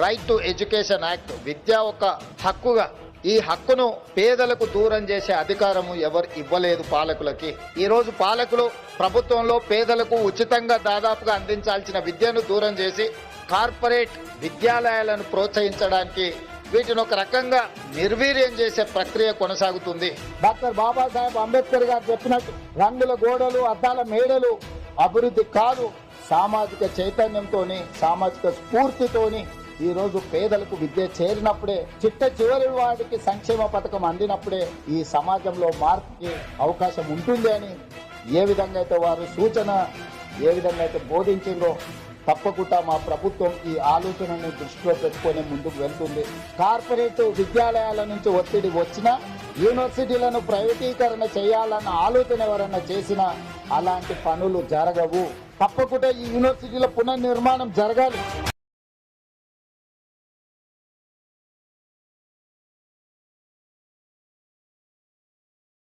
Right to education act, విద్య ఒక హక్కుగా, ఈ హక్కును పేదలకు దూరం చేసే అధికారము ఎవరు ఇవ్వలేదు పాలకులకి. ఈ రోజు పాలకులు ప్రభుత్వంలో పేదలకు ఉచితంగా దాదాపుగా అందించాల్సిన విద్యను దూరం చేసి కార్పొరేట్ విద్యాలయాలను ప్రోత్సహించడానికి వీటిని ఒక రకంగా నిర్వీర్యం చేసే ప్రక్రియ కొనసాగుతుంది. డాక్టర్ బాబాసాహెబ్ అంబేద్కర్ గారు చెప్పినట్టు రంగుల గోడలు, అద్దాల మేడలు అభివృద్ధి కాదు, సామాజిక చైతన్యంతోని, సామాజిక స్ఫూర్తితోని ఈ రోజు పేదలకు విద్య చేరినప్పుడే, చిట్ట చివరి వాడికి సంక్షేమ పథకం అందినప్పుడే ఈ సమాజంలో మార్పుకి అవకాశం ఉంటుంది అని ఏ విధంగా అయితే వారు సూచన, ఏ విధంగా అయితే బోధించిందో తప్పకుండా మా ప్రభుత్వం ఈ ఆలోచనని దృష్టిలో పెట్టుకొని ముందుకు వెళ్తుంది. కార్పొరేట్ విద్యాలయాల నుంచి ఒత్తిడి వచ్చినా, యూనివర్సిటీలను ప్రైవేటీకరణ చేయాలన్న ఆలోచన ఎవరైనా చేసినా అలాంటి పనులు జరగవు. తప్పకుండా ఈ యూనివర్సిటీల పునర్నిర్మాణం జరగాలి.